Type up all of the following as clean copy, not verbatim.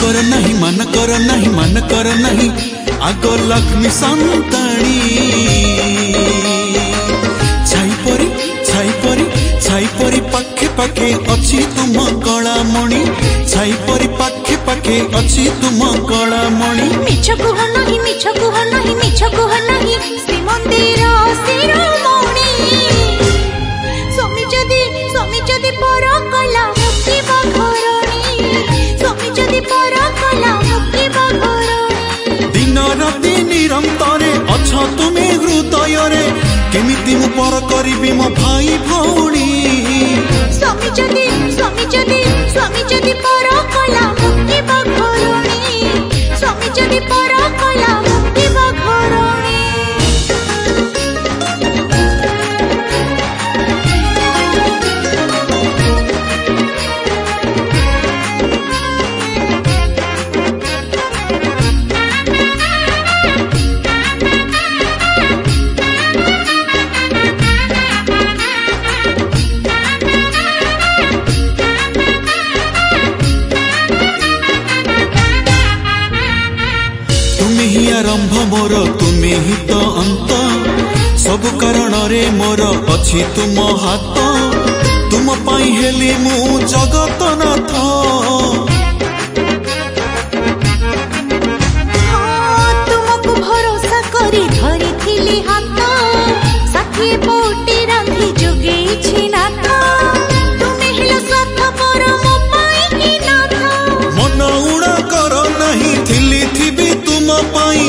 कर नहीं मन कर नहीं आगो लक्ष्मी संतानी छाई परी पाखे पाखे अच्छी तुम कलामणि छाई परी पाखे पाखे अच्छी तुम कलामणि मिछ कुह नहीं श्रीमंदिर शिरोमणि स्वामी जदि पर कला मुक्ति घरणी स्वामी जदि पर कला मुक्ति घरणी दिन राति निरंतर अच्छा तुम्हें हृदय रे केमिति मु पर करिबी मो भाई भौणी स्वामी जदि पर कला मुक्ति घरणी स्वामी जदि पर कला मुक्ति घरणी आरंभ मोर तुम्हें ही तो अंत सब कारण रे मोर अच्छी तुम हाथ तुम पाई हेली मु जगत नाथ तुमको भरोसा करी धरी थिली हाथ साथी बोटी रांधी जोगे नाथ तुमे हिलो स्वार्थ पर मो पाई कि नाथ मन उड़ा कर नहीं थिली थिबी तुम पाई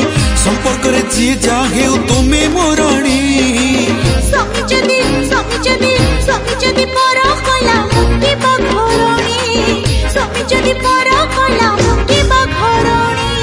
संपर्क रे जी जागे तुम्हें मोराणी स्वामी जदि पर कला मुक्ति घरणी स्वामी जदि पर कला मुक्ति घरणी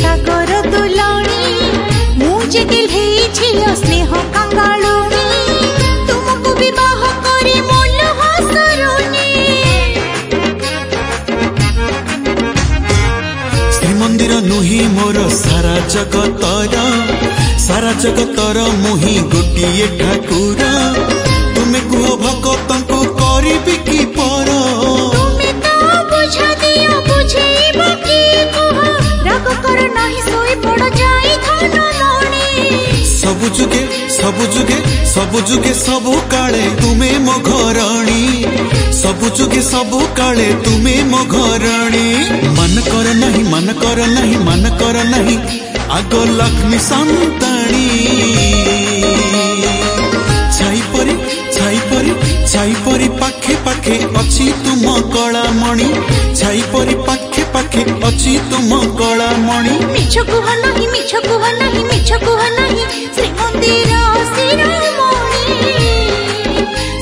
सागर दुलणी मुझे दिल स्नेह कंगालुनी तुमको विवाह करी मोल हसरुनी श्रीमंदिर नुही मोर सारा जगतर मुही गोटिए ठाकुर तुम्हें कुह भगत को करी कि पर तुम्हें तो बुझा दियो बुझेब कि कह राग कर नहीं सोई पड़ जाई धन मणि सबु जुगे सबु काले तुम्हें मो घरणी सबु जुगे सबु काले तुम्हें मो घरणी मन कर नहीं आगो लक्ष्मी संतानी छाई परी पाखे पाखे अच्छी तुम कलामणि छाई परी पाखे पाखे अच्छी तुम कलामणि मिछ कुह नहीं श्रीमंदिर शिरोमणि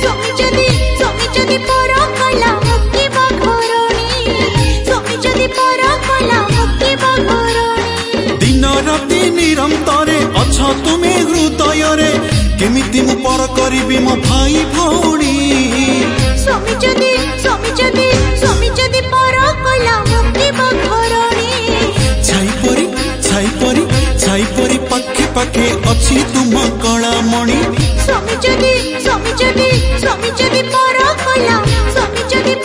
स्वामी जदि पर कला मुक्ति घरणी स्वामी जदि पर कला मुक्ति घरणी दिन राति निरंतर अच्छा तुम्हें हृदय रे केमिति मु पर करिबी मो भाई भौणी स्वामी जदि पर कला मुक्ति घरणी छाई परी पाखे पाखे अच्छी तुम कलामणि स्वामी जदि पर कला स्वामी जदि